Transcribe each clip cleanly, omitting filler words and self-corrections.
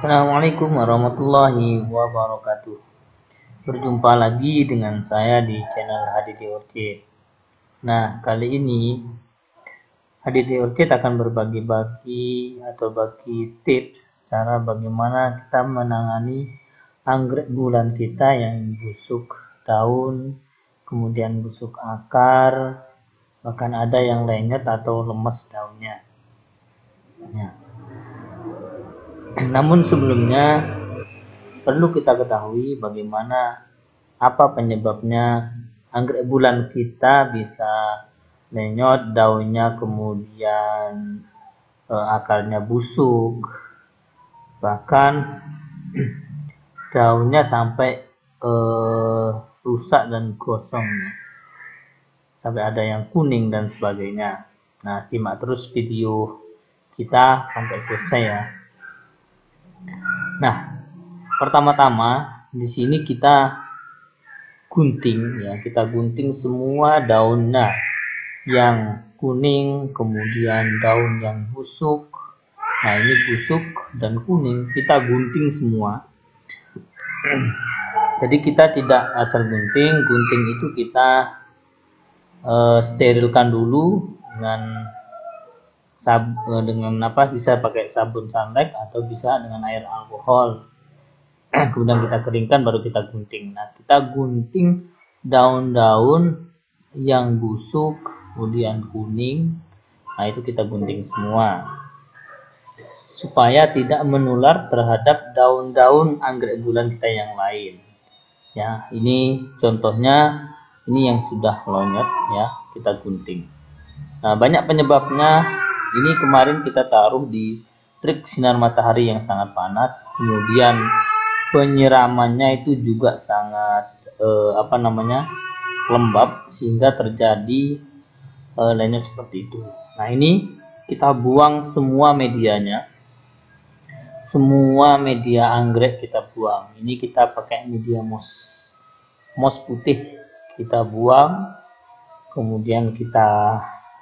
Assalamualaikum warahmatullahi wabarakatuh. Berjumpa lagi dengan saya di channel HDD Orchid. Nah, kali ini HDD Orchid akan berbagi tips cara bagaimana kita menangani anggrek bulan kita yang busuk daun, kemudian busuk akar, bahkan ada yang lenyet atau lemes daunnya. Ya. Namun sebelumnya perlu kita ketahui bagaimana apa penyebabnya anggrek bulan kita bisa lenyot daunnya, kemudian akarnya busuk, bahkan daunnya sampai rusak dan gosong, sampai ada yang kuning dan sebagainya. Nah, simak terus video kita sampai selesai ya. Nah, pertama-tama di sini kita gunting ya, kita gunting semua daunnya yang kuning, kemudian daun yang busuk. Nah, ini busuk dan kuning, kita gunting semua. Jadi kita tidak asal gunting itu kita sterilkan dulu bisa pakai sabun sunlight atau bisa dengan air alkohol. Kemudian kita keringkan baru kita gunting. Nah, kita gunting daun-daun yang busuk kemudian kuning. Nah, itu kita gunting semua supaya tidak menular terhadap daun-daun anggrek bulan kita yang lain. Ya, ini contohnya, ini yang sudah lonyot ya, kita gunting. Nah, banyak penyebabnya. Ini kemarin kita taruh di terik sinar matahari yang sangat panas, kemudian penyiramannya itu juga sangat lembab sehingga terjadi lenyot seperti itu. Nah, ini kita buang semua medianya, semua media anggrek kita buang. Ini kita pakai media moss putih, kita buang, kemudian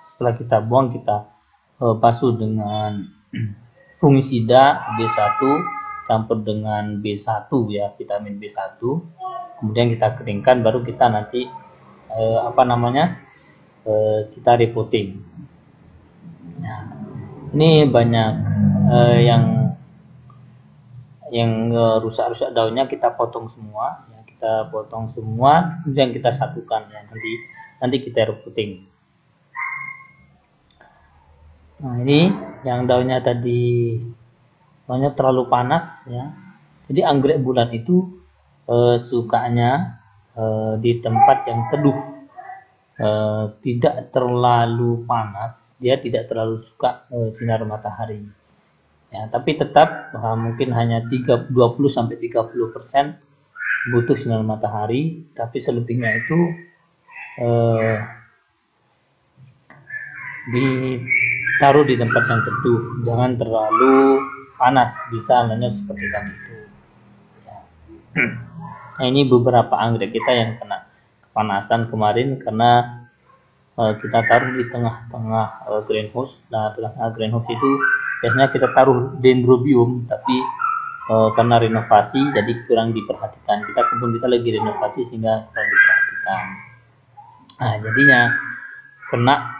setelah kita buang kita basuh dengan fungisida B1 campur dengan B1 ya, vitamin B1. Kemudian kita keringkan baru kita nanti kita repotting. Nah, ini banyak yang rusak daunnya, kita potong semua ya, kemudian kita satukan ya, nanti kita repotting. Nah, ini yang daunnya tadi terlalu panas ya. Jadi anggrek bulan itu sukanya di tempat yang teduh, tidak terlalu panas, dia tidak terlalu suka sinar matahari. Ya, tapi tetap mungkin hanya 20-30% butuh sinar matahari, tapi selebihnya itu ditaruh di tempat yang teduh, jangan terlalu panas, bisa lenyot seperti tadi itu ya. Nah, ini beberapa anggrek kita yang kena kepanasan kemarin karena kita taruh di tengah-tengah greenhouse. Nah, tengah greenhouse itu biasanya kita taruh dendrobium, tapi karena renovasi jadi kurang diperhatikan. Kebun kita lagi renovasi sehingga kurang diperhatikan. Nah, jadinya kena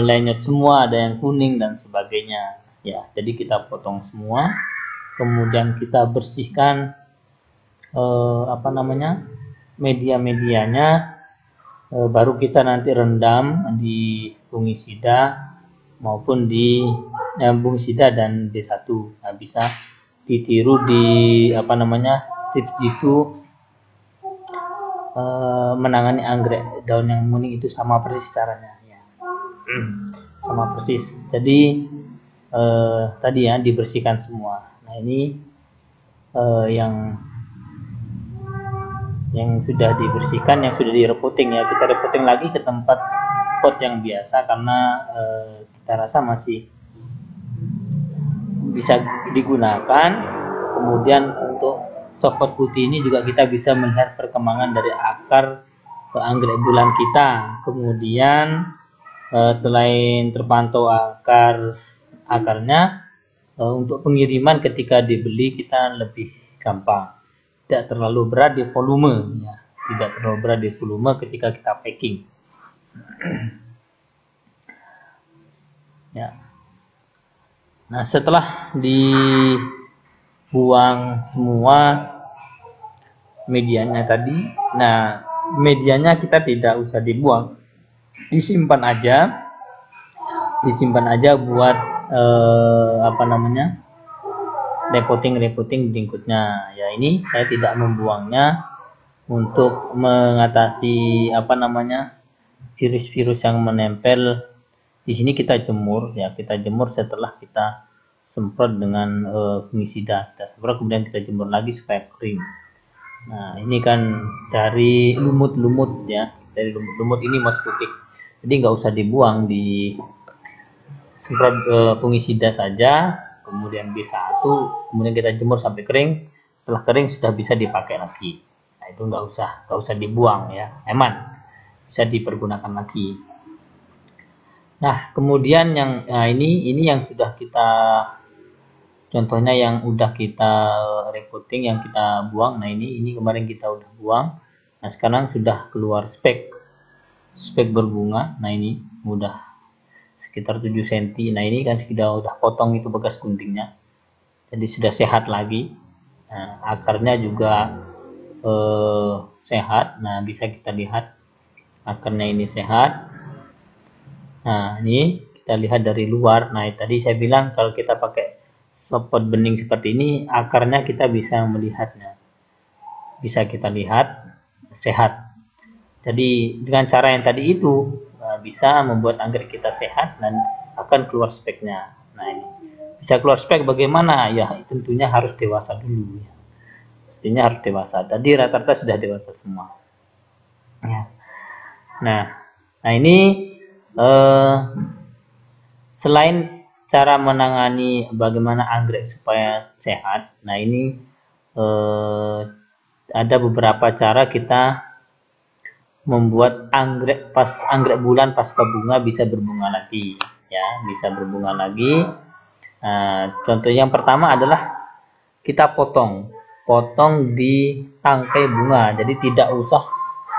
lenyot semua, ada yang kuning dan sebagainya ya. Jadi kita potong semua, kemudian kita bersihkan media-medianya, baru kita nanti rendam di fungisida maupun di fungisida dan B1. Nah, bisa ditiru di tips itu menangani anggrek daun yang kuning itu sama persis caranya ya. Sama persis. Jadi tadi ya, dibersihkan semua. Nah, ini yang sudah dibersihkan, yang sudah direpotting ya, kita repotting lagi ke tempat pot yang biasa karena kita rasa masih bisa digunakan. Kemudian untuk soft putih ini juga kita bisa melihat perkembangan dari akar anggrek bulan kita. Kemudian selain terpantau akarnya, untuk pengiriman ketika dibeli kita lebih gampang, tidak terlalu berat di volume ya, tidak terlalu berat di volume ketika kita packing ya. Nah, setelah dibuang semua medianya tadi, nah medianya kita tidak usah dibuang, disimpan aja buat repoting berikutnya ya. Ini saya tidak membuangnya untuk mengatasi virus-virus yang menempel. Di sini kita jemur ya, kita jemur setelah kita semprot dengan fungisida, kita semprot kemudian kita jemur lagi supaya kering. Nah, ini kan dari lumut-lumut ya, dari lumut-lumut ini Mas Putih, jadi nggak usah dibuang, di semprot fungisida saja, kemudian B1, kemudian kita jemur sampai kering. Setelah kering sudah bisa dipakai lagi. Nah, itu nggak usah dibuang ya, aman, bisa dipergunakan lagi. Nah, kemudian yang ini yang sudah kita, contohnya yang udah kita repoting, yang kita buang. Nah, ini kemarin kita udah buang. Nah, sekarang sudah keluar spek berbunga. Nah, ini udah sekitar 7 cm. Nah, ini kan udah potong itu bekas guntingnya, jadi sudah sehat lagi. Nah, akarnya juga sehat. Nah, bisa kita lihat akarnya ini sehat. Nah, ini kita lihat dari luar. Nah, tadi saya bilang kalau kita pakai support bening seperti ini, akarnya kita bisa melihatnya, bisa kita lihat sehat. Jadi dengan cara yang tadi itu bisa membuat anggrek kita sehat dan akan keluar speknya. Nah, ini bisa keluar spek bagaimana ya, tentunya harus dewasa dulu ya, pastinya harus dewasa. Tadi rata-rata sudah dewasa semua ya. Nah ini selain cara menangani bagaimana anggrek supaya sehat, nah ini ada beberapa cara kita membuat anggrek bulan pasca bunga bisa berbunga lagi ya, bisa berbunga lagi. Nah, contoh yang pertama adalah kita potong di tangkai bunga, jadi tidak usah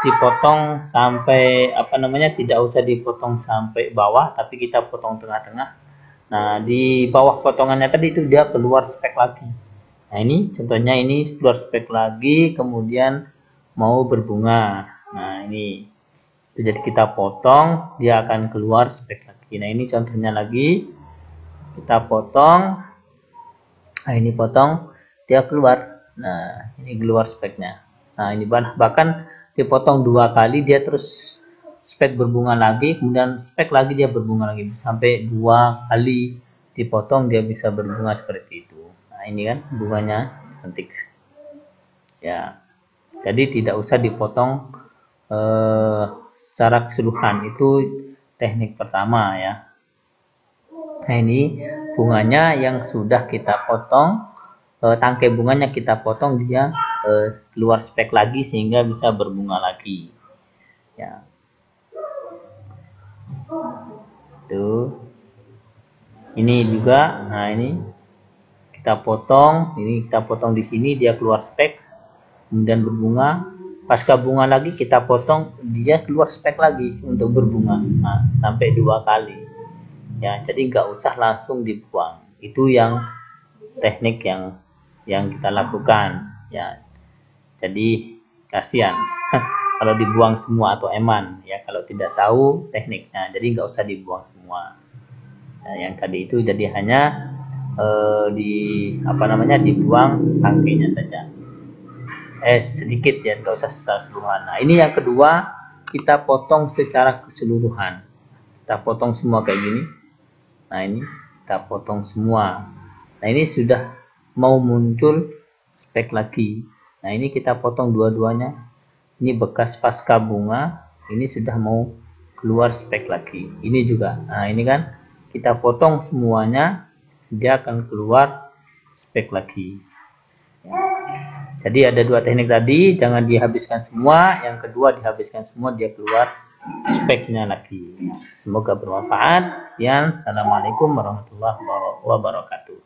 dipotong sampai tidak usah dipotong sampai bawah, tapi kita potong tengah-tengah. Nah, di bawah potongannya tadi itu dia keluar spek lagi. Nah, ini contohnya, ini keluar spek lagi kemudian mau berbunga. Nah, ini jadi kita potong, dia akan keluar spek lagi. Nah, ini contohnya lagi, kita potong. Nah, ini potong, dia keluar. Nah, ini keluar speknya. Nah, ini bahkan dipotong 2 kali dia terus spek berbunga lagi, kemudian spek lagi dia berbunga lagi, sampai 2 kali dipotong dia bisa berbunga seperti itu. Nah, ini kan bunganya cantik ya. Jadi tidak usah dipotong secara keseluruhan, itu teknik pertama ya. Nah, ini bunganya yang sudah kita potong, tangkai bunganya kita potong, dia keluar spek lagi sehingga bisa berbunga lagi ya. Tuh, ini juga. Nah, ini kita potong, di sini dia keluar spek kemudian berbunga. Pasca bunga lagi kita potong, dia keluar spek lagi untuk berbunga. Nah, sampai 2 kali ya, jadi nggak usah langsung dibuang. Itu yang teknik yang kita lakukan ya. Jadi kasihan kalau dibuang semua atau eman ya, kalau tidak tahu tekniknya. Jadi nggak usah dibuang semua. Nah, yang tadi itu jadi hanya dibuang tangkainya saja, sedikit ya, nggak usah secara keseluruhan. Nah, ini yang kedua, kita potong secara keseluruhan. Kita potong semua kayak gini. Nah, ini kita potong semua. Nah, ini sudah mau muncul spek lagi. Nah, ini kita potong dua-duanya. Ini bekas pasca bunga, ini sudah mau keluar spek lagi. Ini juga. Nah, ini kan kita potong semuanya, dia akan keluar spek lagi ya. Jadi ada 2 teknik tadi, jangan dihabiskan semua. Yang kedua, dihabiskan semua, dia keluar speknya lagi. Semoga bermanfaat. Sekian, assalamualaikum warahmatullahi wabarakatuh.